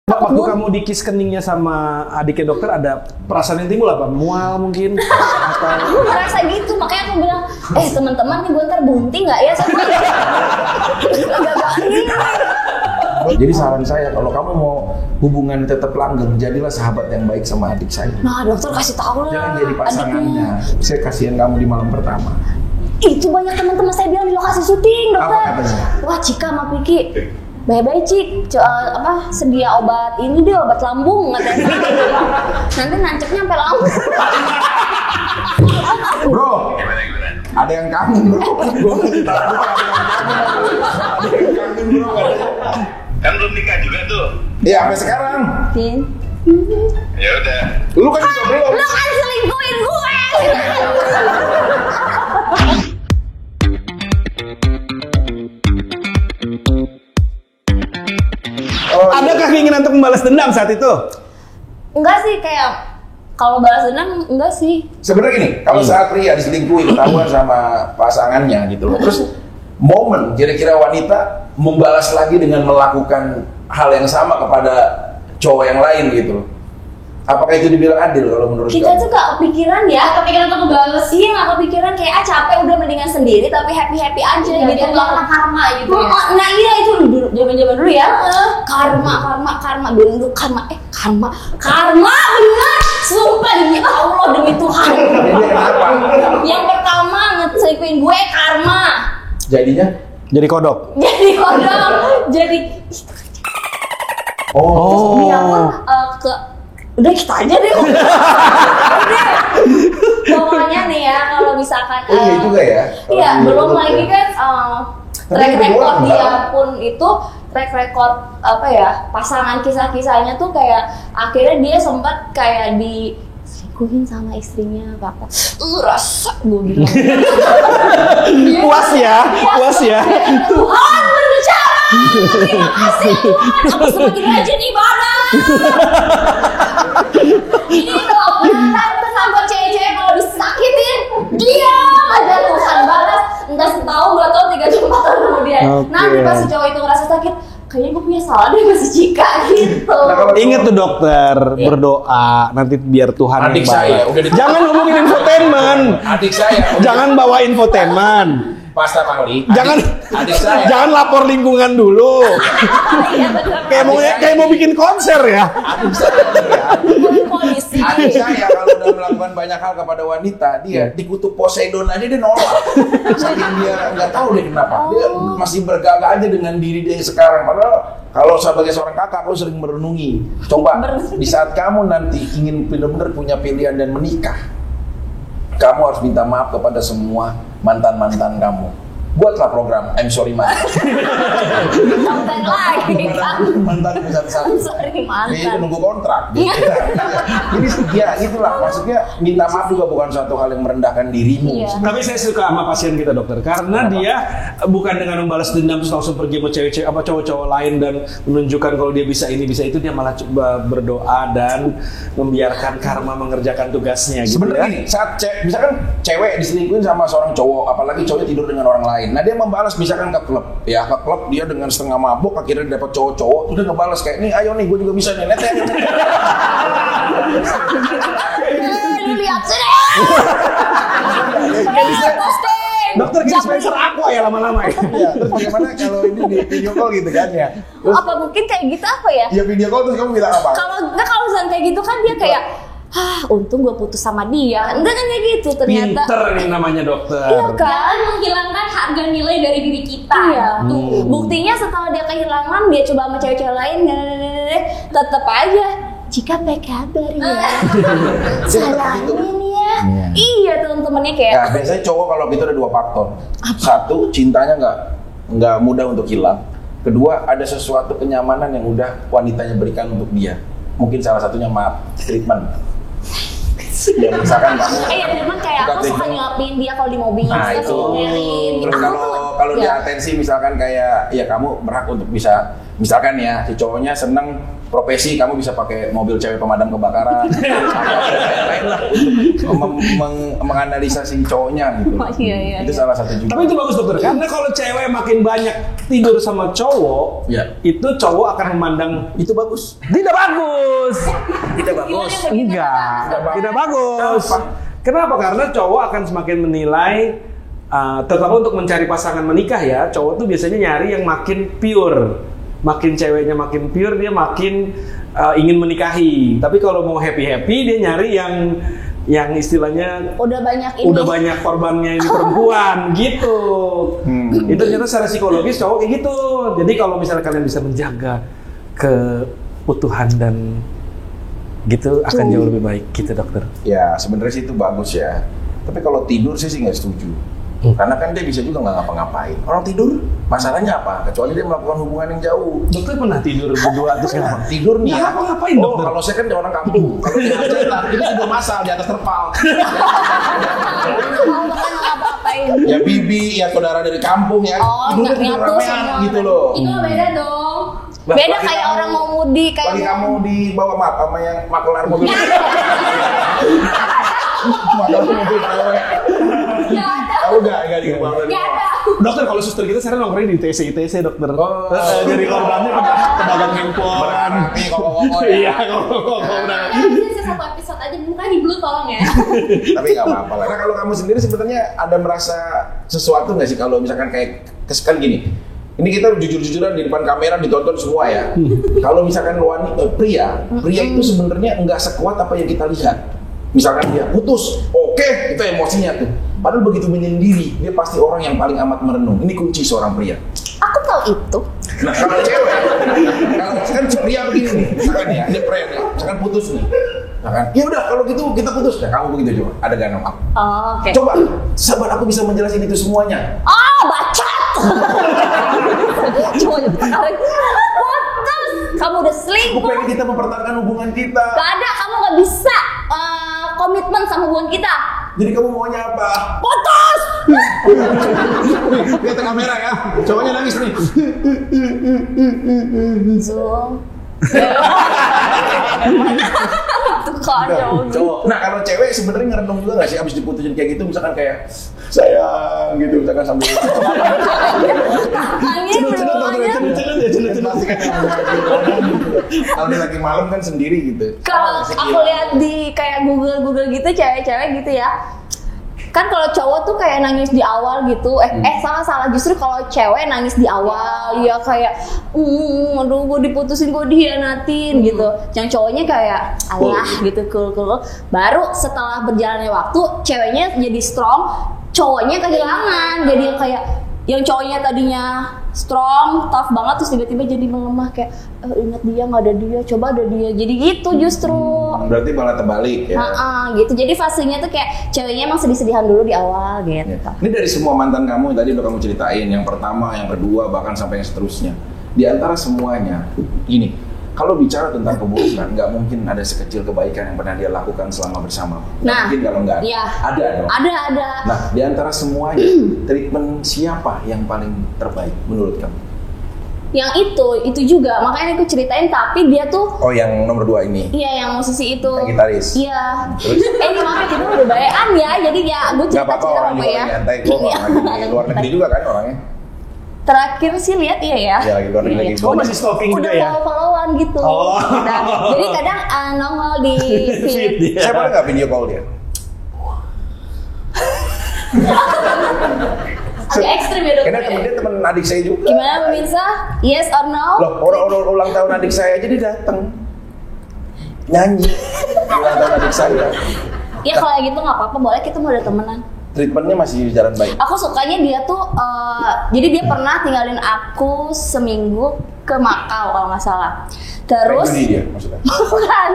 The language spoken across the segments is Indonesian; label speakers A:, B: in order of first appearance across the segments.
A: Waktu kamu dikis keningnya sama adiknya dokter ada perasaan yang timbul apa? Mual mungkin? Atau...
B: Aku ngerasa gitu, makanya aku bilang, teman-teman nih gue ntar bunting nggak ya sama
C: Jadi saran saya, kalau kamu mau hubungan tetap langgeng, jadilah sahabat yang baik sama adik saya.
B: Nah dokter kasih tahu lah.
C: Jangan jadi pasangannya. Saya kasihan kamu di malam pertama.
B: Itu banyak teman-teman saya bilang di lokasi syuting dokter.
C: Apa katanya?
B: Wah Cika sama Piki, bye-bye Cik, sedia obat ini deh, obat lambung katanya. Nanti nancepnya sampai lambung.
C: Bro, ada yang kangen bro. Gue masih takut ada yang kangen bro.
D: Kan belum nikah juga tuh.
C: Iya sampai sekarang.
B: Tin.
D: Ya udah.
C: Lu kan juga belum.
B: Lu kan selingkuhin gue.
A: Adakah keinginan untuk membalas dendam saat itu?
B: Enggak sih, kayak kalau balas dendam enggak sih.
C: Sebenarnya gini, kalau saat pria diselingkuhin ketahuan sama pasangannya gitu loh. Terus momen kira-kira wanita membalas lagi dengan melakukan hal yang sama kepada cowok yang lain gitu loh. Apakah itu dibilang adil kalau menurut
B: Kita
C: kamu?
B: tuh gak kepikiran untuk ngebales. Iya gak kepikiran, kayak capek udah mendingan sendiri tapi happy-happy aja
E: Ya,
B: gitu.
E: karena karma gitu ya.
B: Nah iya itu zaman dulu ya. Karma dulu karma bener. Sumpah demi Allah, demi Tuhan.
C: Jadi kenapa?
B: Yang pertama ngeselingkuhin gue karma.
C: Jadinya?
A: Jadi kodok?
B: Jadi kodok. Jadi
C: Oh.
B: dia pun udah kita aja deh. Pokoknya nih ya, kalau misalkan
C: Oh iya juga ya.
B: iya,
C: Kalau
B: belum
C: gitu,
B: lagi
C: ya.
B: kan track
C: Tapi
B: record
C: berdua
B: dia
C: enggak.
B: pun itu track record apa ya, pasangan kisah-kisahnya tuh kayak akhirnya dia sempat kayak diselingkuhin sama istrinya apa rasa gue bilang
A: Puas ya?
B: Tuhan berbicara, terima kasih Tuhan, aku semakin rajin ibadah. Ini dong, tante sama cewek-cewek kalau disakitin, diam aja, Tuhan balas. Entah setahun, 2 tahun, 3 tahun, 4 tahun kemudian.
A: Oke.
B: Nanti pas si cowok itu ngerasa sakit, kayaknya gue punya salah deh masih Cika gitu.
C: Nah, kalau
A: Ingat tuh dokter, berdoa nanti biar Tuhan
C: Adik
A: yang
C: saya,
A: balas.
C: udah di-
A: Jangan ngomongin infotainment.
C: Adik saya.
A: Jangan bawa infotainment.
C: Pasta Pangli.
A: Jangan
C: Adik saya.
A: jangan lapor lingkungan dulu.
B: Iya betul.
A: Kayak mau bikin konser ya.
C: Adik saya.
B: Polisi.
C: Adik saya kalau udah melakukan banyak hal kepada wanita, dia dikutuk Poseidon aja dia nolak. Saking dia nggak tahu deh kenapa. Dia masih bergagah aja dengan diri dia sekarang. Padahal kalau sebagai seorang kakak, aku sering merenungi. Coba di saat kamu nanti ingin benar-benar punya pilihan dan menikah, kamu harus minta maaf kepada semua mantan-mantan kamu. Buatlah program I'm sorry man.
B: Mantan lagi kan.
C: Mantan satu-satu.
B: Sorry
C: Ini
B: mantan.
C: nunggu kontrak. Gitu. Jadi ya itulah maksudnya minta maaf juga bukan suatu hal yang merendahkan dirimu.
B: Iya.
A: Tapi saya suka sama pasien kita dokter karena dia bukan dengan membalas dendam terus langsung pergi sama cewek-cewek apa cowok-cowok lain dan menunjukkan kalau dia bisa ini bisa itu, dia malah coba berdoa dan membiarkan karma mengerjakan tugasnya gitu
C: Sebenarnya
A: ya.
C: gini, saat misalkan cewek diselingkuhin sama seorang cowok, apalagi cowoknya tidur dengan orang lain. Nah dia membalas misalkan ke klub, ya ke klub dia dengan setengah mabuk akhirnya dapat cowok-cowok, udah ngebalas kayak nih, ayo nih gue juga bisa nih, net.
B: Lu lihat sini.
A: Dokter kayak Spencer Aqua ya lama-lama ya.
C: Ya, terus bagaimana kalau ini di video call gitu kan ya? Terus
B: Apa mungkin kayak gitu apa ya?
C: ya video call terus kamu bilang apa?
B: Kalau misalnya kayak gitu kan dia kayak untung gue putus sama dia. Enggak kan kayak gitu ternyata.
A: Pinter nih namanya dokter.
B: Iya kan?
E: Jangan menghilangkan harga nilai dari diri kita.
B: Iya. Buktinya setelah dia kehilangan, dia coba sama cewek-cewek lain, tetep aja. Jika apa kabar ya? Salamin ya. Iya teman-temannya kayak.
C: Nah, biasanya cowok kalau gitu ada 2 faktor. Satu, cintanya nggak mudah untuk hilang. Kedua, ada sesuatu kenyamanan yang udah wanitanya berikan untuk dia. Mungkin salah satunya maaf, treatment. Ya misalkan kamu
B: Iya, memang kayak aku suka nyuapin dia kalau di mobil,
C: Nah
B: suka
C: itu.
B: ngomelin.
C: Terus
B: Aku
C: kalau
B: tuh
C: kalau dia atensi misalkan kayak ya kamu berhak untuk bisa misalkan ya si cowoknya seneng profesi kamu bisa pakai mobil cewek pemadam kebakaran lain lah untuk menganalisa si cowoknya gitu.
B: Oh, iya.
C: Itu salah satu juga.
A: Tapi itu bagus dokter, karena kalau cewek makin banyak tidur sama cowok, itu cowok akan memandang
C: itu bagus.
A: tidak bagus.
C: Tidak bagus.
A: Enggak, tidak bagus. Kenapa? Karena cowok akan semakin menilai, terutama untuk mencari pasangan menikah ya, cowok tuh biasanya nyari yang makin pure. Makin ceweknya makin pure, dia makin ingin menikahi. Tapi kalau mau happy-happy, dia nyari yang istilahnya
B: udah banyak
A: korbannya ini perempuan gitu. Itu ternyata secara psikologis cowok kayak gitu. Jadi kalau misalnya kalian bisa menjaga keutuhan dan gitu akan jauh lebih baik gitu dokter.
C: Ya sebenarnya sih itu bagus ya. Tapi kalau tidur sih nggak setuju. Karena kan dia bisa juga nggak ngapa-ngapain. Orang tidur, masalahnya apa? Kecuali dia melakukan hubungan yang jauh.
A: Dokter pernah tidur berdua terus kenapa?
C: Tidur nih.
A: Ya, ngapain dokter?
C: Kalau saya kan orang kampung. Kalau di atas itu sudah masal di atas terpal.
B: ngapain?
C: Ya bibi, ya saudara dari kampung ya. Tidur
B: nyatu
C: ramean
B: semua.
C: gitu loh.
E: Itu beda dong.
B: Beda kayak orang mau mudik
C: Bagi
B: kayak
C: kamu dibawa map sama yang makelar mobil. Makelar mobil cewek.
E: Nggak ada.
C: Tahu nggak dibawa?
E: Nggak ada.
A: Dokter kalau suster kita sekarang nongkrongnya di ITC dokter.
C: Oh.
A: Jadi korbannya pedagang handphone. Iya, kok udah.
E: Bisa satu episode aja, bukan di blue tolong ya.
C: Tapi nggak apa-apa lah. Nah kalau kamu sendiri sebenarnya ada merasa sesuatu nggak sih kalau misalkan kayak kan gini. Ini kita jujur-jujuran di depan kamera ditonton semua ya. Kalau misalkan pria itu sebenarnya nggak sekuat apa yang kita lihat. Misalkan dia putus, oke, itu emosinya tuh. Padahal begitu menyendiri, dia pasti orang yang paling amat merenung. Ini kunci seorang pria.
B: aku tahu itu.
C: Nah kalau cewek, kalau kan pria begini nih, misalkan ya, ini pria nih, misalkan putus nih. Misalkan, ya udah kalau gitu kita putus. Nah kamu begitu coba, ada ganam aku.
B: Oh, oke.
C: Coba, sabar aku bisa menjelaskan itu semuanya.
B: Baca. Cuma putus. Kamu udah selingkuh.
C: Bukannya kita mempertahankan hubungan kita.
B: Gak ada, kamu gak bisa komitmen sama hubungan kita.
C: Jadi kamu maunya apa?
B: Putus.
C: Lihat kamera ya, cowoknya nangis nih.
B: Zoom. Tuh kan
C: Cowok. Nah kalau cewek sebenarnya ngerenung juga nggak sih abis diputusin kayak gitu, misalkan kayak sayang gitu, misalkan sambil. Kalau dia lagi malam kan sendiri gitu.
B: Kalau aku lihat di kayak Google gitu cewek-cewek gitu ya. Kan kalau cowok tuh kayak nangis di awal gitu. Salah justru kalau cewek nangis di awal ya kayak aduh gue diputusin, gue dihianatin gitu. Yang cowoknya kayak alah gitu cool. Baru setelah berjalannya waktu ceweknya jadi strong, cowoknya kehilangan. Jadi yang kayak yang cowoknya tadinya strong, tough banget terus tiba-tiba jadi melemah kayak ingat dia nggak ada dia, coba ada dia, jadi gitu justru.
C: Berarti malah terbalik ya.
B: Gitu. Jadi fasenya tuh kayak ceweknya emang sedih-sedihan dulu di awal gitu.
C: Ini dari semua mantan kamu yang tadi udah kamu ceritain, yang pertama, yang kedua, bahkan sampai yang seterusnya. Di antara semuanya, gini, kalau bicara tentang keburukan, nggak mungkin ada sekecil kebaikan yang pernah dia lakukan selama bersama.
B: Nah,
C: mungkin kalau nggak
B: iya.
C: ada dong.
B: Ada.
C: Nah, di antara semuanya, treatment siapa yang paling terbaik menurut kamu?
B: Yang itu juga, makanya aku ceritain, tapi dia tuh
C: Oh, yang nomor 2 ini?
B: Iya, yang musisi itu.
C: Yang gitaris?
B: Iya. Ini maaf kita udah bayan ya, jadi ya gue
C: Nggak apa-apa, orang
B: cerita
C: juga
B: ya.
C: lagi nyantai, gue lagi di luar negeri juga kan orangnya?
B: Terakhir sih lihat iya ya.
C: Ya, lagi luar negeri lagi.
A: Oh, masih stalking juga ya?
B: Udah follow-followan gitu.
A: Oh.
B: Nah, jadi kadang nongol di feed.
C: Saya boleh nggak video call dia?
E: Agak ekstrim ya dokter.
C: Karena dia teman adik saya juga.
B: Gimana pemirsa? Yes or no?
C: Loh, orang ulang tahun adik saya aja dia datang. Nyanyi. Ulang tahun adik saya.
B: Ya kalau gitu nggak apa-apa, boleh kita mau ada temenan.
C: Treatmentnya masih jalan baik.
B: Aku sukanya dia tuh, jadi dia pernah tinggalin aku seminggu ke Makau kalau nggak salah. Terus
C: Kayak dia maksudnya.
B: bukan,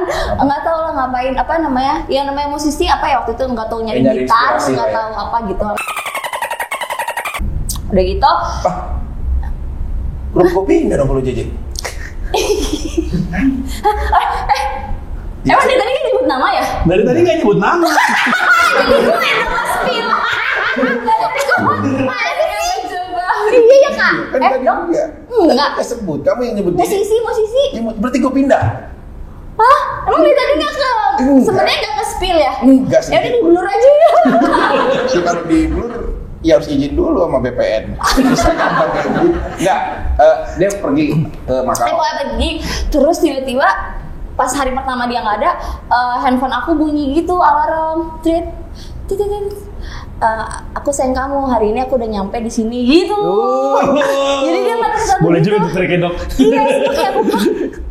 B: nggak tahu lah ngapain, apa namanya, yang namanya musisi apa ya waktu itu nggak tahu nyari
C: Nyari
B: gitar,
C: inspirasi
B: nggak
C: lah ya.
B: tahu apa gitu. Udah gitu,
C: Grup kopi nggak dong kalau JJ?
B: emang dia tadi kan nyebut nama ya?
A: Dari tadi nggak nyebut nama.
B: Jadi gue yang nama spill. Iya ya kak.
C: Kan tadi
B: Dok?
C: enggak.
B: Enggak.
C: Kita sebut, kamu yang nyebut dia.
B: Musisi.
C: Ya, berarti gue pindah.
B: Hah? Emang dari tadi nggak ke?
C: Enggak.
B: Sebenarnya nggak ke spill ya?
C: Enggak sih.
B: Ya udah di blur aja ya.
C: Jadi kalau di blur ya harus izin dulu sama BPN. Bisa gampang kayak gitu. Enggak, dia pergi ke Makau.
B: Pokoknya pergi, terus tiba-tiba pas hari pertama dia nggak ada, handphone aku bunyi gitu, alarm, tit. Aku sayang kamu, hari ini aku udah nyampe di sini gitu. Jadi dia nggak
A: Boleh
B: gitu.
A: juga tuh kayak dok.
B: Iya, itu kayak aku,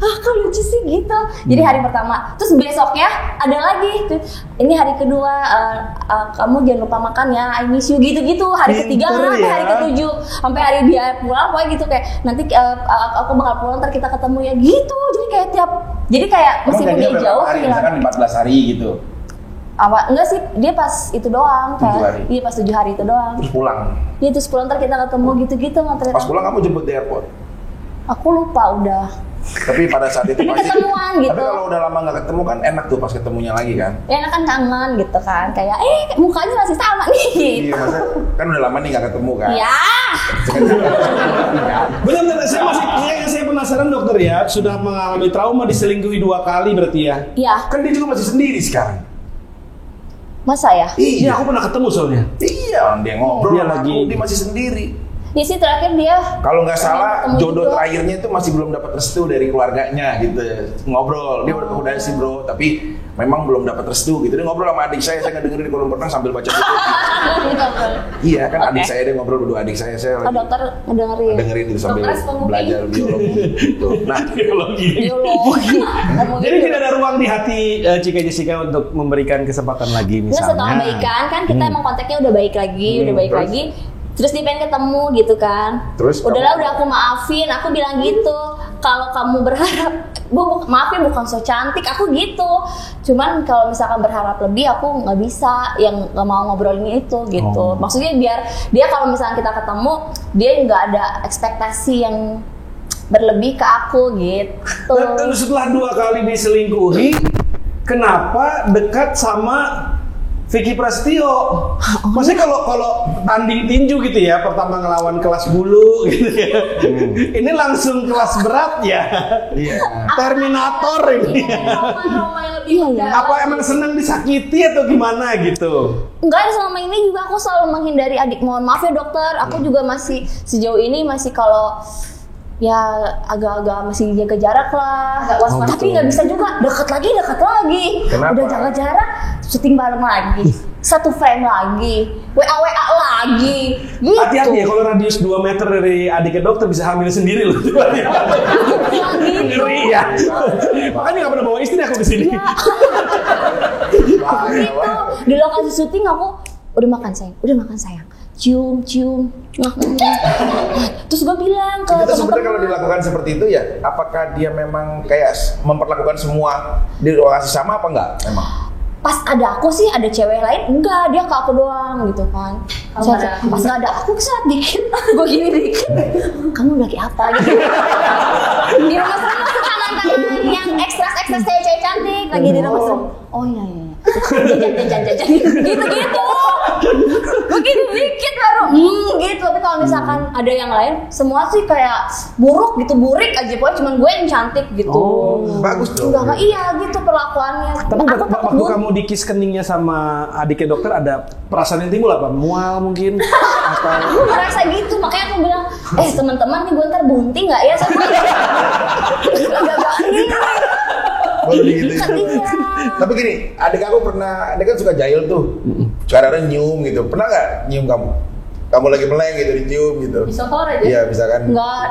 B: kok lucu sih gitu. Jadi hari pertama, terus besoknya ada lagi. Ini hari kedua, kamu jangan lupa makan ya, I miss you gitu-gitu. Hari ketiga
A: Pinter
B: sampai
A: ya.
B: hari ketujuh, sampai hari dia pulang, pokoknya gitu kayak nanti aku bakal pulang, ntar kita ketemu ya gitu. Jadi kayak
C: Emang
B: meskipun
C: janjinya
B: dia
C: berapa
B: jauh,
C: hari? Misalkan 14 hari gitu.
B: enggak sih, dia pas itu doang
C: 7 hari.
B: kayak. Iya pas 7 hari itu doang.
C: Terus pulang.
B: Iya terus pulang ntar kita ketemu gitu-gitu nganterin.
C: Pas pulang kamu jemput di airport.
B: Aku lupa udah.
C: Tapi pada saat itu
B: Tapi
C: pasti
B: ketemuan gitu.
C: Tapi kalau udah lama nggak ketemu kan enak tuh pas ketemunya lagi kan.
B: Ya kan kangen gitu kan, kayak mukanya masih sama nih.
C: Iya, masa kan udah lama nih nggak ketemu kan.
B: Ya.
A: Benar-benar saya penasaran dokter ya, sudah mengalami trauma diselingkuhi 2 kali berarti ya?
B: Iya.
C: Kan dia juga masih sendiri sekarang.
B: Masa ya?
A: Iya, aku pernah ketemu soalnya.
C: Iya, dia ngobrol
A: Dia
C: sama
A: lagi-
C: aku, dia masih sendiri.
B: Dia sih terakhir dia
C: Kalau nggak salah
B: ketemu
C: jodoh
B: juga.
C: terakhirnya itu masih belum dapat restu dari keluarganya gitu. Ngobrol, dia udah sih bro, tapi memang belum dapat restu gitu. Dia ngobrol sama adik saya ngedengerin di kolom renang sambil baca buku. Iya kan adik saya dia ngobrol berdua adik saya
B: Oh,
C: lagi
B: dokter ngedengerin.
C: dengerin itu sambil
E: Dokter penguping.
C: belajar biologi gitu. Nah,
A: Biologi.
B: Biologi. Ngomongin
A: Jadi tidak
B: biologi.
A: ada ruang di hati Cika Jessica untuk memberikan kesempatan lagi
B: Nggak,
A: misalnya.
B: setelah baikan kan kita emang kontaknya udah baik lagi, udah baik
C: terus?
B: lagi. Terus dia pengen ketemu gitu kan.
C: Terus
B: Udahlah
C: kamu-
B: udah aku maafin, aku bilang gitu. Kalau kamu berharap, maaf ya bukan so cantik, aku gitu. Cuman kalau misalkan berharap lebih, aku nggak bisa, yang nggak mau ngobrolin itu gitu.
A: Oh.
B: Maksudnya biar dia kalau misalkan kita ketemu, dia nggak ada ekspektasi yang berlebih ke aku gitu.
A: Dan setelah 2 kali diselingkuhi, kenapa dekat sama Vicky Prasetyo? Maksudnya kalau tanding tinju gitu ya, pertama ngelawan kelas bulu gitu ya. Ini langsung kelas berat ya.
C: iya.
A: Terminator ini.
E: Trauma yang lebih
B: Iya, iya.
E: mendalam.
A: Apa emang senang disakiti atau gimana gitu?
B: Enggak, selama ini juga aku selalu menghindari adik. Mohon maaf ya dokter, aku juga masih sejauh ini masih kalau ya agak-agak masih jaga jarak lah.
E: Agak was-was.
B: Tapi nggak bisa juga dekat lagi.
C: Kenapa?
B: Udah jaga jarak, syuting bareng lagi, satu frame lagi, WA lagi, gitu.
A: Hati-hati ya kalau radius 2 meter dari adiknya dokter bisa hamil sendiri loh. Ngeri ya. Makanya nggak pernah bawa istri aku ke sini.
B: Ya,
C: Bahaya
B: gitu.
C: banget.
B: Di lokasi syuting aku udah makan sayang, cium. Terus gue bilang ke
C: Kita sebenarnya kalau
B: teman-teman,
C: dilakukan seperti itu ya, apakah dia memang kayak memperlakukan semua di lokasi sama apa enggak? Memang.
B: pas ada aku sih ada cewek lain, enggak, dia ke aku doang gitu kan.
E: Kalau nggak ada aku.
B: Pas nggak ada aku kesat dikit, gue gini dikit, kamu lagi apa gitu. Di rumah serem masuk kanan yang ekstras cewek cantik lagi di rumah serem. Oh iya, jajan gitu. Begini dikit baru, gitu. Tapi kalau misalkan ada yang lain, semua sih kayak burik aja, pokoknya cuman gue yang cantik gitu.
A: Oh,
C: bagus dong.
B: Enggak, iya gitu perlakuannya.
A: Tapi
B: Aku takut
A: waktu kamu dikis keningnya sama adiknya dokter ada perasaan yang timbul apa? Mual mungkin? Atau
B: Aku ngerasa gitu, makanya aku bilang, teman-teman nih gue ntar bunting nggak ya sama agak ini.
C: Baru gitu.
B: Kan iya.
C: Tapi gini, adik kan suka jahil tuh. Kadang-kadang nyium gitu. Pernah nggak nyium kamu? Kamu lagi meleng gitu, dicium gitu.
E: Bisa horor aja.
C: Iya, bisa kan.
B: Enggak,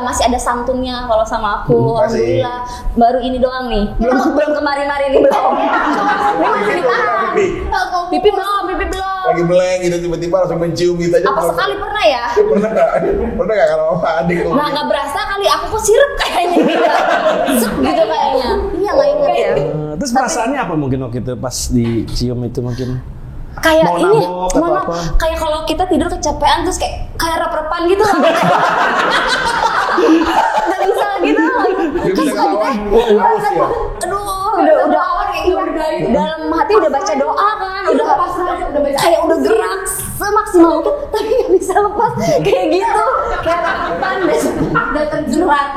B: masih ada santunnya kalau sama aku.
C: Masih.
B: Alhamdulillah. Baru ini doang nih. Belum kemarin-kemarin ini belum. Ini masih ditahan. Pipi belum.
C: Lagi meleng gitu, tiba-tiba langsung mencium gitu aja.
B: Apa sekali pernah ya?
C: Pernah nggak kalau sama adik tuh?
B: Nah, nggak berasa kali aku kok sirup kayaknya gitu. Sep gitu kayaknya. Iya, nggak inget ya.
A: terus perasaannya apa mungkin waktu itu pas dicium itu mungkin?
B: Kayak
A: Mau
B: ini,
A: nabok atau
B: mana
A: apa?
B: kayak kalau kita tidur kecapean terus kayak rep-repan gitu. Nggak bisa gitu.
C: Dia
B: Kan
C: bisa
B: suka gitu.
C: ngelawan, haus ya.
B: Aduh, udah dalam hati udah baca doa kan, udah baca, kayak udah gerak semaksimal mungkin, tapi nggak bisa lepas kayak gitu, kayak rakapan besok udah terjerat.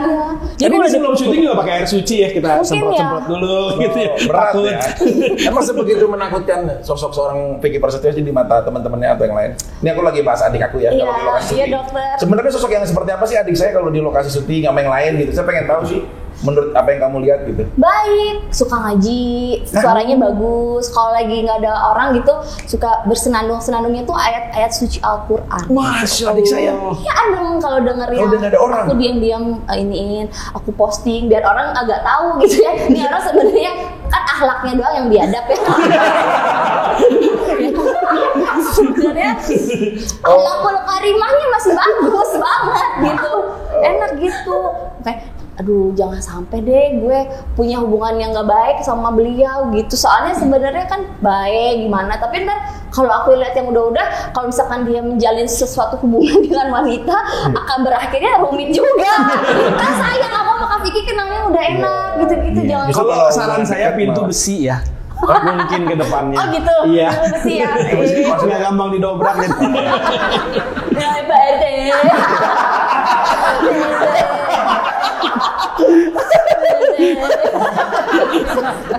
A: Jadi ini sebelum syuting juga pakai air suci ya, kita
B: Mungkin
A: semprot-semprot dulu gitu ya.
C: Berat
A: Takut.
C: ya. Emang sebegitu menakutkan sosok seorang Vicky Prasetyo di mata teman-temannya atau yang lain? Ini aku lagi bahas adik aku ya.
B: Iya,
C: kalau di lokasi
B: iya,
C: syuting.
B: dokter.
C: Sebenarnya sosok yang seperti apa sih adik saya kalau di lokasi syuting sama yang lain gitu? Saya pengen tahu sih. Menurut apa yang kamu lihat gitu?
B: Baik, suka ngaji, suaranya bagus. Kalau lagi nggak ada orang gitu, suka bersenandung-senandungnya tuh ayat-ayat suci Al-Quran.
A: Masya
C: Adik saya.
B: Ya adem kalau dengerin.
C: Kalau udah nggak ada orang.
B: Aku diam-diam iniin, aku posting biar orang agak tahu gitu ya. Ini orang sebenarnya kan akhlaknya doang yang biadab ya. Sebenarnya akhlakul karimahnya masih bagus banget gitu, enak gitu. Kayak aduh jangan sampai deh gue punya hubungan yang nggak baik sama beliau gitu, soalnya sebenarnya kan baik gimana, tapi ntar kalau aku lihat yang udah-udah, kalau misalkan dia menjalin sesuatu hubungan dengan wanita akan berakhirnya rumit juga. Kan sayang apa sama Kak Vicky kenalnya udah enak gitu-gitu, jangan.
A: Kalau saran saya pintu besi ya. Mungkin ke depannya.
B: Oh gitu.
A: Iya.
B: Pintu besi ya.
A: Nggak gampang didobrak gitu.
B: Ya bade.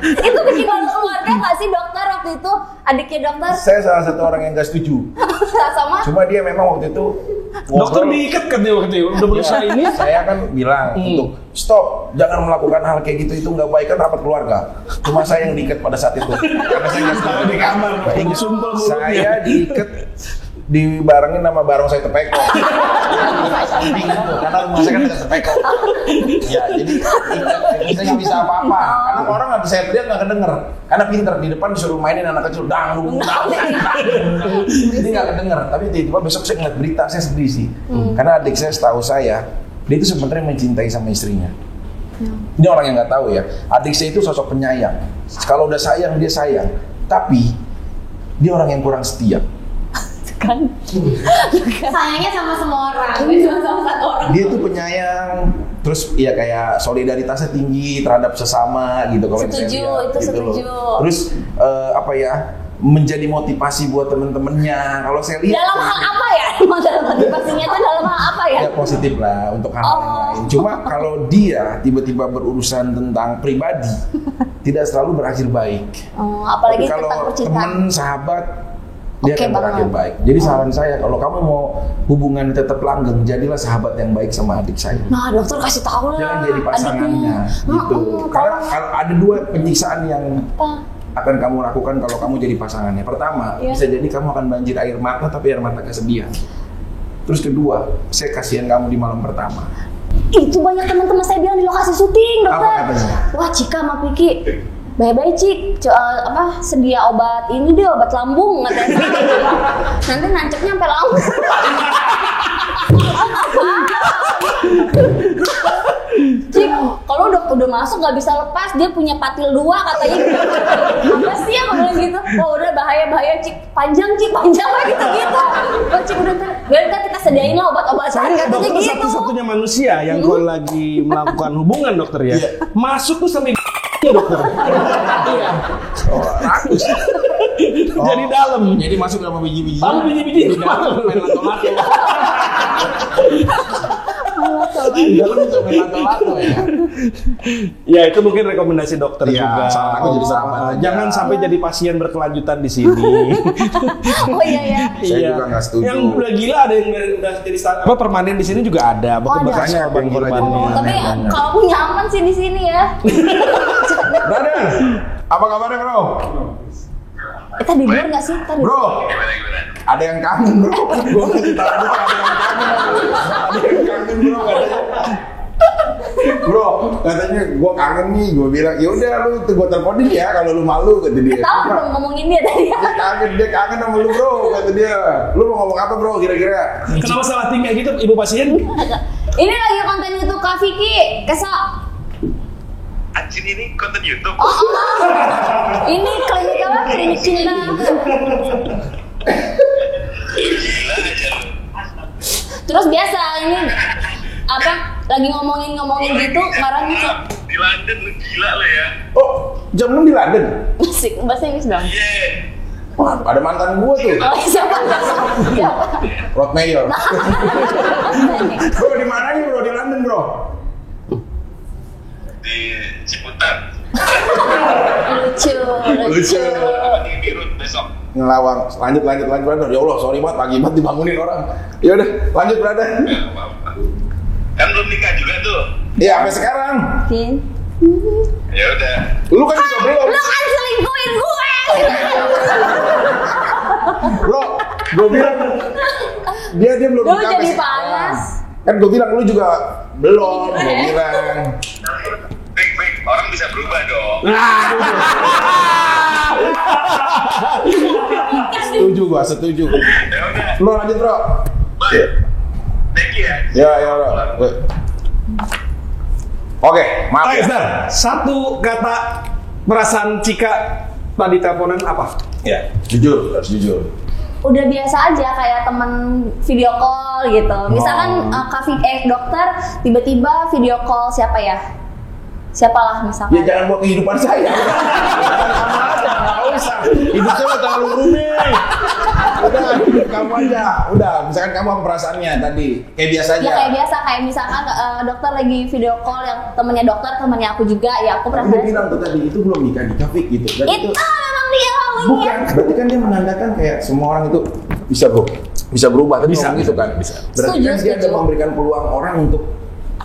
B: Itu bikin malu keluarga nggak sih dokter waktu itu, adiknya dokter?
C: Saya salah satu orang yang gak setuju.
B: Sama?
C: Cuma dia memang waktu itu
A: Dokter diikat kan dia waktu itu. Udah berusaha ini.
C: Saya kan bilang untuk stop, jangan melakukan hal kayak gitu, itu nggak baik, kan rapat keluarga. Cuma saya yang diikat pada saat itu. Karena saya nggak setuju
A: di kamar. Sumpel mulutnya.
C: Saya diikat dibarengin sama barong saya tepeko. Karena rumah saya kan dekat tepeko. Ya, jadi saya nggak bisa apa-apa. Karena orang nggak bisa teriak nggak kedenger. Karena pinter di depan disuruh mainin anak kecil dangdung. Jadi nggak kedenger. Tapi tiba-tiba besok saya ngeliat berita, saya sedih sih. Karena adik saya, setahu saya, dia itu sebenarnya mencintai sama istrinya. Ini orang yang nggak tahu ya. Adik saya itu sosok penyayang. Kalau udah sayang dia sayang. Tapi dia orang yang kurang setia.
B: Kan
E: Sayangnya sama semua orang, cuma sama satu orang.
C: Dia tuh penyayang, terus ya kayak solidaritasnya tinggi terhadap sesama gitu. Kalau
B: Setuju,
C: saya lihat,
B: itu
C: gitu loh.
B: setuju.
C: Terus apa ya, menjadi motivasi buat temen-temennya. Kalau saya lihat
B: dalam hal apa ya? Emang dalam motivasinya itu dalam hal apa ya?
C: ya positif lah untuk hal-hal yang lain. Cuma kalau dia tiba-tiba berurusan tentang pribadi, tidak selalu berakhir baik.
B: Apalagi
C: Tapi kalau
B: tentang percintaan.
C: teman, sahabat, dia
B: Oke
C: akan berakhir
B: banget.
C: baik. Jadi saran saya, kalau kamu mau hubungan tetap langgeng, jadilah sahabat yang baik sama adik saya.
B: Nah, dokter kasih tahu lah.
C: Jangan jadi pasangannya,
B: adiknya.
C: gitu. Karena kalau ada dua penyiksaan yang
B: apa?
C: akan kamu lakukan kalau kamu jadi pasangannya. Pertama,
B: Iya.
C: bisa jadi kamu akan banjir air mata, tapi air mata kesedihan. Terus kedua, saya kasihan kamu di malam pertama.
B: Itu banyak teman-teman saya bilang di lokasi syuting, dokter.
C: Apa katanya?
B: Wah, Cika sama Vicky, bye-bye Cik, sedia obat ini deh, obat lambung katanya. Nanti nancepnya sampai lambung. Cik, kalau udah masuk nggak bisa lepas, dia punya patil 2 katanya. Apa sih yang bilang gitu? Oh udah bahaya Cik, panjang lah gitu. Oh Cik udah ntar kita sediain lah obat-obatan
A: Saya
B: katanya
A: dokter
B: gitu.
A: satu-satunya manusia yang kalau lagi melakukan hubungan dokter ya, masuk tuh sampai dokter. Iya.
C: Rakus.
A: Jadi dalam.
C: Jadi masuk sama biji-biji.
A: Oh, biji-biji.
C: Main lato-lato. Dalam itu main lato-lato ya.
A: Ya itu mungkin rekomendasi dokter
C: Iya,
A: juga.
C: saran aku jadi sahabat aja.
A: Jangan sampai jadi pasien berkelanjutan di sini.
B: Oh iya ya.
C: Saya juga nggak setuju.
A: Yang udah gila ada yang udah jadi permanen di sini juga ada.
B: Oh, ada.
A: Bekas korban
C: Yang gila
A: korbannya.
C: jadi
B: Tapi
C: Banyak.
B: kalau aku nyaman sih di sini ya.
C: Brother, apa kabarnya bro?
B: Tadi tidur nggak sih? Tadi.
C: Bro, ada yang kangen bro. Gue kasih tahu ada yang kangen. Ada yang kangen bro katanya. Bro, katanya gue kangen nih. Gue bilang, ya udah lu gue teleponin ya kalau lu malu kata dia.
B: Tahu belum ngomongin dia tadi.
C: Dia kangen sama lu bro kata dia. Lu mau ngomong apa bro kira-kira?
A: Kenapa salah tinggal gitu ibu pasien?
B: Ini lagi konten YouTube Kak Vicky. Kesok.
D: Anjir, ini konten YouTube.
B: Ini klinik apa? Klinik cinta.
D: Gila aja lu.
B: Terus biasa ini apa? Lagi ngomongin gitu marahnya.
D: Di di London, lu gila lo ya.
C: Oh, jam 6 di London?
B: Musik, bahasa Inggris dong.
D: Iya.
C: Wah, ada mantan gua tuh.
B: Oh, siapa? Siapa?
C: Rod Mayor. Bro, di mana nih bro? Di London bro?
D: Di Ciputat.
B: Lucu.
D: Di Birut besok.
C: Ngelawang. Lanjut. Ya Allah, sorry banget, pagi banget dibangunin orang. Ya udah, lanjut brother.
D: Nggak apa-apa. Kan belum nikah juga tuh.
C: Iya, sampai sekarang.
B: Mungkin.
D: Ya udah.
C: Lu kan juga belum.
B: Lu kan selingkuhin gue.
C: Bro, gue bilang dia belum
B: Lu
C: nikah
B: jadi
C: sampai
B: panas.
C: sekarang. Kan gue bilang lu juga belum, gue bilang.
D: Baik, orang bisa berubah dong.
C: Setuju.
D: Ya udah.
C: Lu lanjut bro.
D: Bye. Thank you ya.
C: Ya bro. Oke, maaf
A: Oke,
C: ya.
A: Star. Satu kata perasaan Cika tadi teleponan apa?
C: Ya, jujur, harus jujur.
B: Udah biasa aja kayak temen video call gitu. Misalkan dokter tiba-tiba video call siapa ya? Siapalah misalkan.
C: Ya jangan buat kehidupan saya. Nggak usah. Hidup saya udah terlalu rumit. Udah, hidup kamu aja. Udah, misalkan kamu apa perasaannya tadi? Kayak biasa aja.
B: Ya kayak biasa, kayak misalkan dokter lagi video call yang temennya dokter, temennya aku juga, ya aku
C: Tapi dia
B: perasaan
C: bilang tuh tadi itu belum nikah Fik gitu. Dan
B: itu memang dia lawannya.
C: bukan, berarti kan dia menandakan kayak semua orang itu bisa bro, bisa berubah. Tapi
A: Bisa,
C: ngomong gitu kan.
A: bisa.
C: Berarti kan dia ada memberikan peluang orang untuk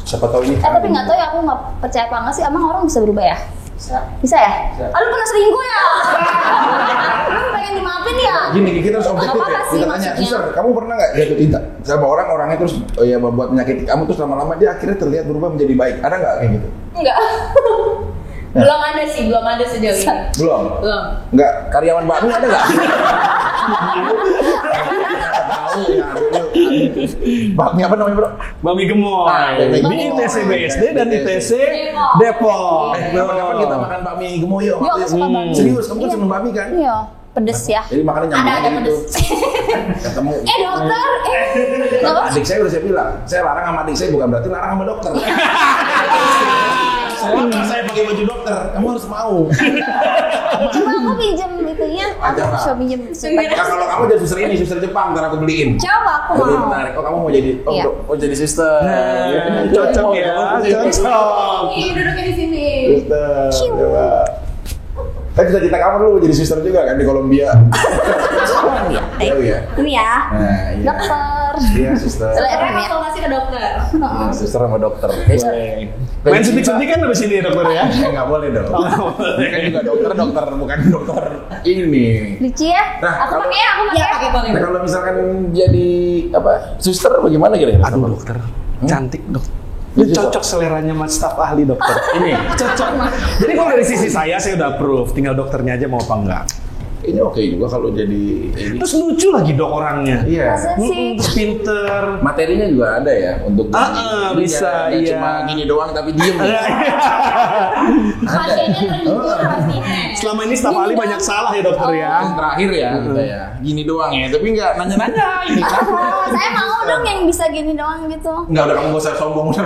C: siapa tahu ini.
B: Tapi nggak tahu ya, aku nggak percaya apa nggak sih, emang orang bisa berubah ya? Bisa ya?
C: Bisa.
B: Ah, lu pernah selingkuh ya? Lu pengen dimaafin ya?
C: Gini, kita harus objektif
B: Nggak apa-apa
C: ya.
B: sih
C: Kita tanya,
B: maksudnya.
C: Suster, kamu pernah nggak jatuh cinta sama orangnya terus membuat menyakiti kamu terus lama-lama dia akhirnya terlihat berubah menjadi baik? Ada nggak kayak gitu?
B: Enggak.
E: Belum ada sih, belum ada sejauh ini.
C: Belum.
E: Belum.
C: Nggak. Karyawan bakmi ada nggak? Tahu ya. Bakmi apa namanya bro?
A: Bami Gemoy.
C: Bami
A: Di
C: Gemoy.
A: ITC BSD dan ITC Depok.
C: Kapan kita makan bakmi gemoy yuk?
B: Yuk, aku suka bakmi.
C: Serius, kamu kan
B: Iya.
C: seneng bakmi kan?
B: Iya, pedes ya.
C: Jadi makannya nyambung
E: Ada
C: gitu.
E: pedes.
C: Ketemu.
B: Dokter, nggak apa?
C: Adik saya udah saya bilang, saya larang sama adik saya bukan berarti larang sama dokter. Selama saya pakai baju dokter, kamu harus mau.
B: Coba aku pinjam itunya,
C: Ajar,
B: aku
C: Pak.
B: coba pinjam.
C: Ya kalau kamu jadi suster ini, suster Jepang, ntar aku beliin.
B: Coba aku
C: Jadi
B: mau.
C: menarik. Oh kamu mau jadi,
B: Iya.
C: jadi suster.
A: Nah, cocok ya, cocok.
E: Ih, duduknya di sini.
C: Suster, coba. Kan cita-cita kamu dulu jadi suster juga kan di Kolombia. Tahu ya?
B: Ini ya,
C: Nah, iya.
B: dokter.
C: Iya, suster.
B: Selera
E: Karena
B: ya.
E: konsultasi ke dokter.
C: Iya, suster sama dokter.
A: Main suntik-suntikan habis ini dokter ya?
C: Nggak boleh dong. Ini kan juga dokter, bukan dokter ini.
B: Lucu ya?
C: Nah,
B: Aku
C: kalau-
B: pakai, aku
E: Iya,
B: pakai.
E: pakai boleh.
C: Nah, kalau misalkan jadi apa suster bagaimana kira-kira?
A: Aduh dokter, cantik dok. Ini cocok seleranya mas staf ahli dokter.
C: Ini
A: Cocok. Jadi kalau dari sisi saya udah approve, tinggal dokternya aja mau apa enggak.
C: ini oke juga kalau jadi ini.
A: Terus lucu lagi dok orangnya.
C: Iya.
B: Masa sih?
A: Terus pinter.
C: Materinya juga ada ya untuk
A: bisa,
C: nggak
A: iya.
C: cuma gini doang tapi diem.
E: Pasiennya terhibur pastinya.
A: Selama ini staf ahli banyak salah ya dokter ya.
C: Yang terakhir ya kita ya. Gini doang ya, tapi nggak nanya-nanya ini kan.
B: Saya mau dong yang bisa gini doang gitu.
C: Nggak udah kamu nggak usah sombong, udah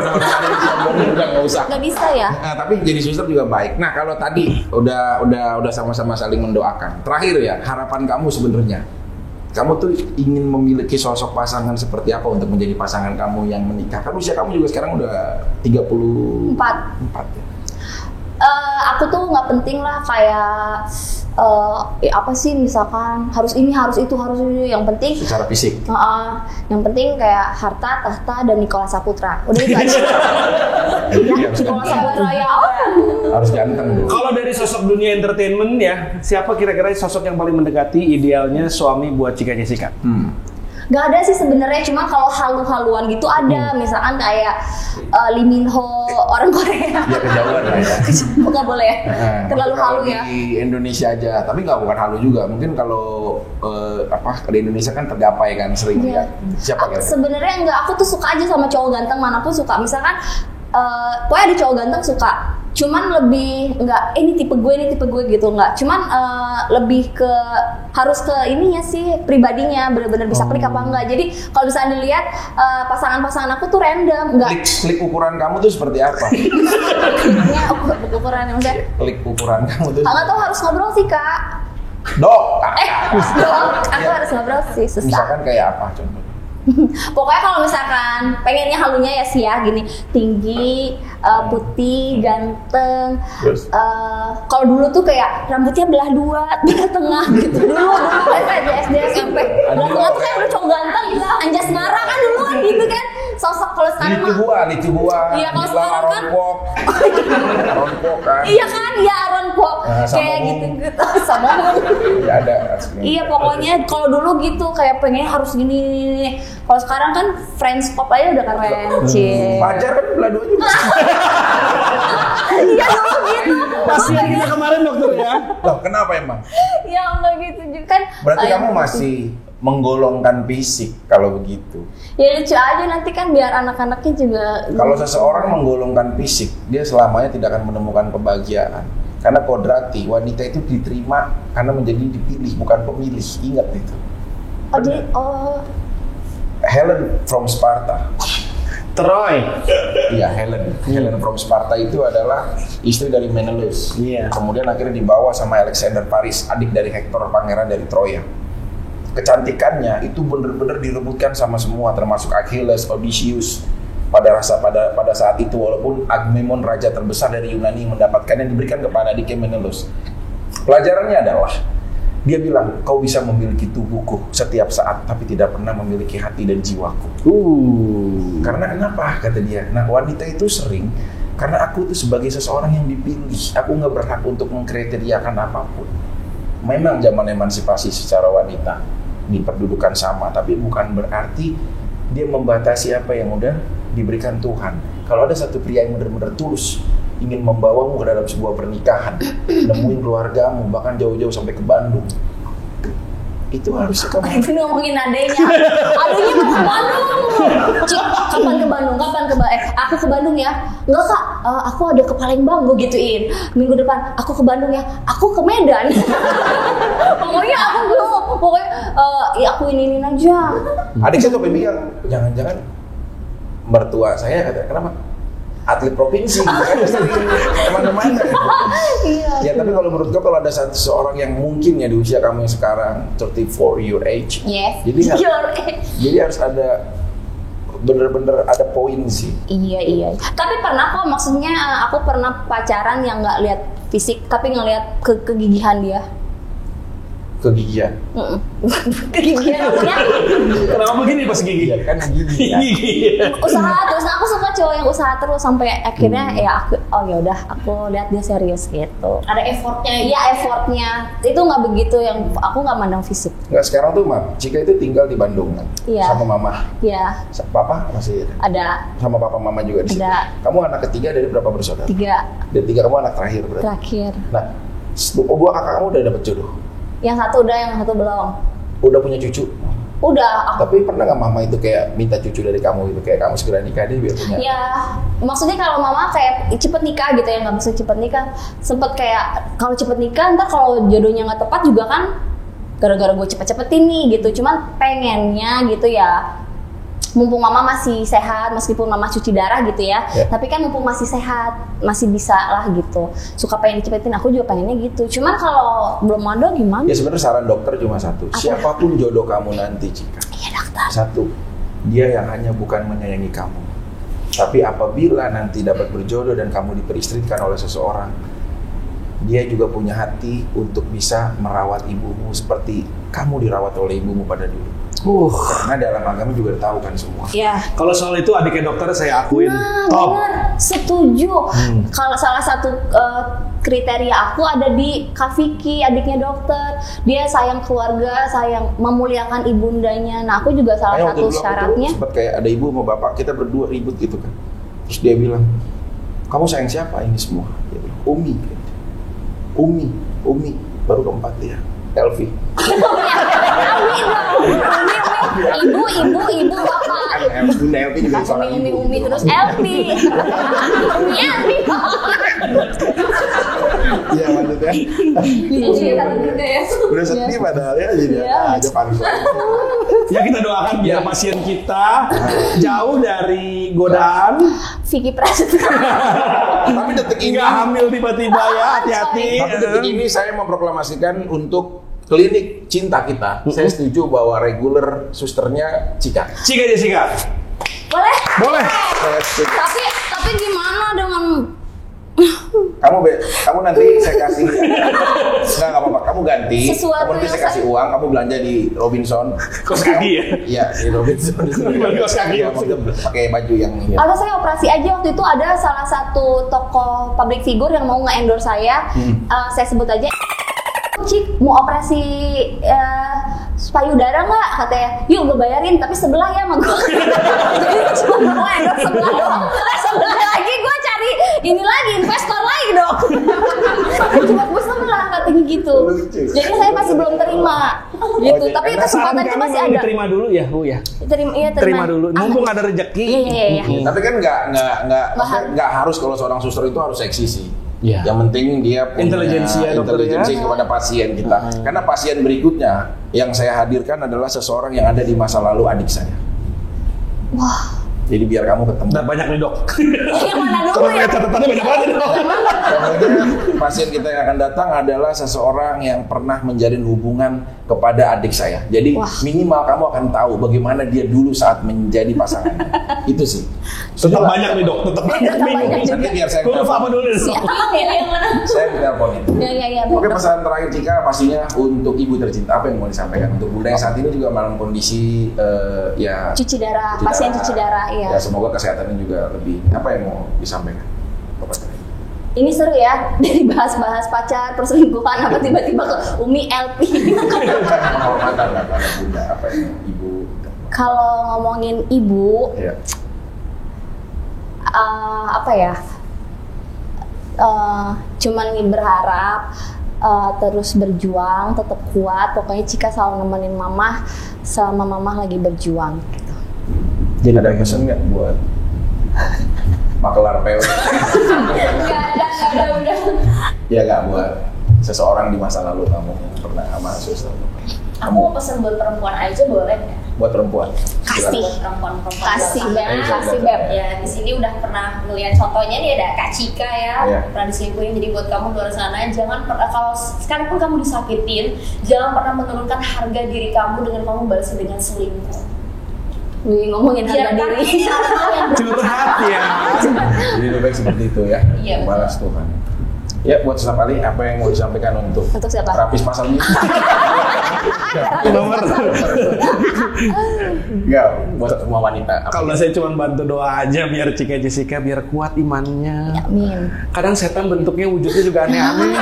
C: sombong udah nggak usah.
B: Nggak bisa ya?
C: Nah, tapi jadi suster juga baik. Nah, kalau tadi udah sama-sama saling mendoakan. Terakhir ya, harapan kamu sebenarnya. Kamu tuh ingin memiliki sosok pasangan seperti apa untuk menjadi pasangan kamu yang menikah? Kan usia kamu juga sekarang udah 34 ya.
B: Aku tuh nggak penting lah kayak apa sih misalkan harus ini harus itu yang penting
C: Secara fisik.
B: yang penting kayak harta tahta dan Nikola Saputra udah itu aja.
C: Iya,
B: Nikola Saputra ya
C: harus ganteng dong.
A: Kalau dari sosok dunia entertainment ya, siapa kira-kira sosok yang paling mendekati idealnya suami buat Cika Jessica?
B: nggak ada sih sebenarnya, cuma kalau halu-haluan gitu ada, misalkan kayak Lee Min Ho orang Korea.
C: Ya kejauhan lah ya.
B: Nggak boleh ya,
C: Nah,
B: terlalu
C: tapi
B: halu
C: kalau
B: ya.
C: Di Indonesia aja, tapi bukan halu juga. Mungkin kalau di Indonesia kan tergapai kan sering
B: Iya.
C: lihat. Siapa kira-kira?
B: Sebenarnya enggak, aku tuh suka aja sama cowok ganteng manapun suka. Misalkan pokoknya ada cowok ganteng suka. Cuman lebih enggak ini tipe gue gitu enggak. Cuman lebih ke harus ke ininya sih pribadinya benar-benar bisa klik apa enggak. Jadi kalau misalnya dilihat pasangan-pasangan aku tuh random enggak.
C: Klik ukuran kamu tuh seperti apa?
B: Kliknya ukuran yang maksudnya.
C: Klik ukuran kamu tuh.
B: Enggak tahu harus ngobrol sih Kak.
C: Dok.
B: Aku harus ngobrol sih susah.
C: Misalkan kayak apa contohnya?
B: Pokoknya kalau misalkan pengennya halunya ya sih ya gini tinggi, putih, ganteng. Kalau dulu tuh kayak rambutnya belah dua, tengah gitu. Dulu SD SMP belah tengah tuh kayak udah cowok ganteng gitu. Anjas Mara kan dulu kan gitu kan. Sosok kalau sekarang
C: Litu gua.
B: Iya kalau sekarang kan.
C: Ronpok kan.
B: Iya kan, ya Aaron Kwok kayak gitu sama.
C: Iya ada.
B: Iya pokoknya kalau dulu gitu kayak pengen harus gini. Kalau sekarang kan Friends Pop aja udah keren, Cie.
C: Pajar kan belah dua juga.
B: Iya dulu gitu.
A: Pasien kita kemarin dokter ya.
C: Loh, kenapa emang?
B: Ya enggak gitu juga kan.
C: Berarti kamu masih menggolongkan fisik kalau begitu.
B: Ya lucu aja nanti kan biar anak-anaknya juga.
C: Kalau seseorang menggolongkan fisik, dia selamanya tidak akan menemukan kebahagiaan. Karena kodrati, wanita itu diterima karena menjadi dipilih, bukan pemilih. Ingat itu. Helen from Sparta.
A: Troy.
C: Iya, Helen from Sparta itu adalah istri dari Menelaus.
A: Iya.
C: Kemudian akhirnya dibawa sama Alexander Paris, adik dari Hector, pangeran dari Troya. Kecantikannya itu benar-benar direbutkan sama semua, termasuk Achilles, Odysseus. Pada saat itu, walaupun Agamemnon raja terbesar dari Yunani mendapatkannya, diberikan kepada adiknya Menelaus. Pelajarannya adalah dia bilang, kau bisa memiliki tubuhku setiap saat, tapi tidak pernah memiliki hati dan jiwaku. Karena kenapa? Kata dia. Nah, wanita itu sering, karena aku itu sebagai seseorang yang dipilih, aku nggak berhak untuk mengkriteriakan apapun. Memang zaman emansipasi secara wanita, diperdudukan sama, tapi bukan berarti dia membatasi apa yang udah diberikan Tuhan. Kalau ada satu pria yang benar-benar tulus, ingin membawamu ke dalam sebuah pernikahan, nemuin keluargamu, bahkan jauh-jauh sampai ke Bandung, itu harusnya kamu.
B: Itu ngomongin adenya mau ke Bandung. Cik, kapan ke Bandung? Aku ke Bandung ya. Enggak Kak, aku ada ke Palembang, gue gituin. Minggu depan aku ke Bandung ya. Aku ke Medan. Pokoknya aku ini aja.
C: Adik saya tuh bilang, jangan-jangan mertua saya kata, kenapa? Atlet provinsi gitu kan, kemana-mana.
B: Iya.
C: Ya tapi kalau menurut gue kalau ada seorang yang mungkin ya di usia kamu yang sekarang 34 your age,
B: Yes.
C: Jadi harus ada bener-bener ada poin sih.
B: Iya. Tapi pernah kok, maksudnya aku pernah pacaran yang nggak lihat fisik, tapi ngelihat kegigihan dia.
C: Kegigihan.
B: Kegigihan maksudnya
A: Kenapa begini pas gigi?
C: Iya kan gigi. Ya.
B: usaha terus. Aku suka cowok yang usaha terus sampai akhirnya ya aku lihat dia serius gitu.
E: Ada effortnya.
B: Iya effortnya itu nggak begitu, yang aku nggak mandang fisik.
C: Nggak, sekarang tuh Cika itu tinggal di Bandung kan?
B: Iya.
C: Sama mama.
B: Iya.
C: Papa masih
B: Ada.
C: sama papa mama juga di sini.
B: Ada.
C: Kamu anak ketiga dari berapa bersaudara?
B: 3
C: Dan 3 kamu anak terakhir berarti.
B: terakhir.
C: Nah, 2 kakak kamu udah dapet jodoh.
B: Yang satu udah, yang satu belum.
C: Udah punya cucu.
B: Udah.
C: Tapi pernah nggak mama itu kayak minta cucu dari kamu gitu, kayak kamu segera nikah deh biar punya?
B: Ya, maksudnya kalau mama kayak cepet nikah gitu ya, nggak bisa cepet nikah. Sempet kayak kalau cepet nikah, ntar kalau jodohnya nggak tepat juga kan gara-gara gue cepet-cepetin nih gitu. Cuman pengennya gitu ya, mumpung mama masih sehat, meskipun mama cuci darah gitu ya, tapi kan mumpung masih sehat, masih bisa lah gitu. Suka pengen dicepetin, aku juga pengennya gitu. Cuman kalau belum ada gimana?
C: Ya sebenarnya saran dokter cuma satu. Siapapun jodoh kamu nanti, Cika.
B: Iya dokter.
C: Satu, dia yang hanya bukan menyayangi kamu, tapi apabila nanti dapat berjodoh dan kamu diperistrikan oleh seseorang, dia juga punya hati untuk bisa merawat ibumu seperti kamu dirawat oleh ibumu pada dulu. Karena dalam agama juga tahu kan semua.
B: Ya.
A: Kalau soal itu adiknya dokter saya akuin
B: Nah,
A: top.
B: bener, setuju. Kalau salah satu kriteria aku ada di Kak Vicky, adiknya dokter. Dia sayang keluarga, sayang memuliakan ibundanya. Nah, aku juga salah satu syaratnya.
C: Sempat kayak ada ibu sama bapak, kita berdua ribut gitu kan. Terus dia bilang, kamu sayang siapa ini semua? Dia bilang, Umi. Baru keempat dia, Elvi.
B: Umi Ibu bapak.
C: Bunda Elvi juga seorang ibu.
B: Umi terus Elvi. Elvi.
C: Iya maksudnya.
B: Iya gitu ya.
C: Udah sedih padahal ya jadi aja panik.
A: Ya kita doakan biar pasien kita jauh dari godaan.
B: Vicky Prasetya.
C: Tapi detik ini
A: Nggak hamil tiba-tiba ya, hati-hati.
C: Tapi detik ini saya memproklamasikan untuk klinik cinta kita. Saya setuju bahwa reguler susternya Cika.
A: Cika Jessica.
B: Boleh?
A: Boleh.
C: Saya setuju.
B: Tapi gimana dengan
C: Kamu nanti saya kasih. Nggak apa-apa. Kamu ganti.
B: Sesuatu
C: Kamu nanti
B: yang
C: saya kasih uang. Kamu belanja di Robinson.
A: Kos kaki ya?
C: Iya di Robinson.
A: Kos kaki.
C: Iya, pakai baju yang ini.
B: atau saya operasi aja waktu itu ada salah satu tokoh public figure yang mau nge-endorse saya. Saya sebut aja Cik, mau operasi payudara nggak? Katanya, yuk gue bayarin, tapi sebelah ya sama gue. Jadi cuma mau endorse sebelah doang. Sebelah lagi gue cari ini lagi, investor lagi dong. Cuma gue sebelah katanya gitu. Jadi saya masih belum terima gitu. Tapi kesempatannya masih ada.
A: Terima dulu ya, Bu ya. Terima dulu. Mumpung ada rezeki.
B: Iya.
C: Tapi kan nggak harus kalau seorang suster itu harus seksi sih.
A: Iya.
C: Yang penting dia punya
A: Intelijensi ya, dokter ya.
C: intelijensi kepada pasien kita. Karena pasien berikutnya yang saya hadirkan adalah seseorang yang ada di masa lalu adik saya.
B: Wah.
C: Jadi biar kamu ketemu.
A: Nah, banyak nih dok.
B: Yang mana dulu
A: Kalau
B: ya?
A: catatannya banyak banget dok.
C: Kemudian pasien kita yang akan datang adalah seseorang yang pernah menjalin hubungan kepada adik saya. Jadi minimal kamu akan tahu bagaimana dia dulu saat menjadi pasangannya. Itu sih.
A: Tetap banyak nih dok, tetap banyak nih.
C: Nanti biar saya
A: Gue apa dulu deh.
B: Yang mana?
C: saya diteleponin.
B: Iya.
C: Oke, pesan terakhir Cika pastinya untuk ibu tercinta, apa yang mau disampaikan untuk Bunda yang saat ini juga dalam kondisi
B: Cuci darah, pasien cuci darah, iya.
C: Ya semoga kesehatannya juga lebih. Apa yang mau disampaikan kepada
B: Ini seru ya, dari bahas-bahas pacar, perselingkuhan, apa tiba-tiba ke Umi LP.
C: penghormatan lah pada Bunda, apa yang ibu?
B: Kalau ngomongin ibu,
C: Ya.
B: cuman berharap terus berjuang, tetap kuat. Pokoknya Cika selalu nemenin mama selama mama lagi berjuang. Gitu.
C: Jadi ada pesan nggak buat makelar PO?
B: Nggak ada udah.
C: Ya nggak buat seseorang di masa lalu kamu yang pernah sama suster.
E: Aku mau pesen buat perempuan aja boleh nggak?
C: Buat perempuan.
B: Kasih.
E: Perempuan
B: Kasih
E: doang.
B: Beb, kasih Beb.
E: Ya di sini udah pernah ngeliat contohnya nih ada Kak Cika ya,
C: Iya.
E: pernah diselingkuhin. Jadi buat kamu di luar sana jangan pernah, kalau sekalipun kamu disakitin, jangan pernah menurunkan harga diri kamu dengan kamu balas dengan selingkuh.
B: Wih, ngomongin harga
E: Biarkan
B: diri.
E: hal-hal yang
A: Curhat ya.
C: Jadi lebih baik seperti itu ya.
E: Iya.
C: Balas Tuhan. Ya buat Sister Pali, apa yang mau disampaikan untuk
B: siapa?
C: terapis pasal ini?
A: Nomor.
C: Enggak, buat semua wanita.
A: Kalau saya cuma bantu doa aja biar Cika Jessica biar kuat imannya.
B: Amin.
A: Kadang setan bentuknya wujudnya juga aneh-aneh.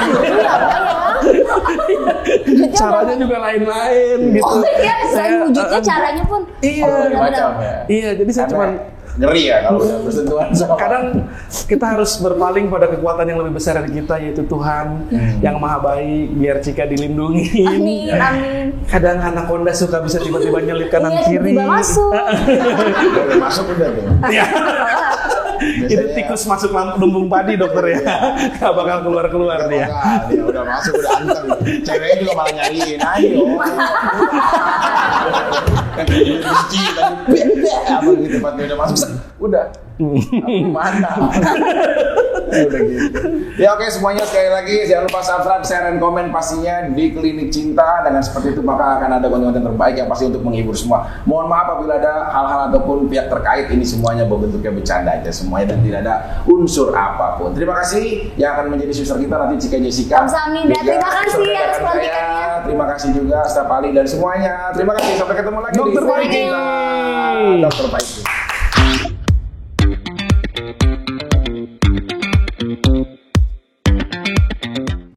A: Caranya juga lain-lain gitu.
B: Oh iya, selain wujudnya caranya pun.
A: Iya,
C: macam ya.
A: Iya, jadi saya cuma
C: ngeri ya kalau udah bersentuhan sama.
A: kadang kita harus berpaling pada kekuatan yang lebih besar dari kita, yaitu Tuhan yang maha baik, biar Cika dilindungi.
B: Amin.
A: Kadang anaconda suka bisa tiba-tiba nyelip kanan
B: Iya,
A: kiri.
B: tiba-tiba masuk.
C: Udah masuk udah tuh.
A: Iya. Itu tikus masuk lumbung padi dokter ya. Gak bakal keluar-keluar dia.
C: Dia udah masuk, udah anteng. Ceweknya juga malah nyariin, ayo. Kan benci tadi apa gitu, pas dia udah masuk, udah. Mana? Udah gitu. Ya oke, semuanya sekali lagi jangan lupa subscribe, share, dan komen pastinya di Klinik Cinta. Dengan seperti itu maka akan ada konten terbaik yang pasti untuk menghibur semua. Mohon maaf apabila ada hal-hal ataupun pihak terkait, ini semuanya bentuknya bercanda aja semuanya dan tidak ada unsur apapun. Terima kasih yang akan menjadi suster kita nanti Cika Jessica.
B: Kamsahamnida, terima kasih atas pelantikannya.
C: Terima kasih juga Staf Ali dan semuanya. Terima kasih, sampai ketemu lagi
A: Dokter
C: di Klinik
A: Baiki.
C: Cinta. Dokter Baiki.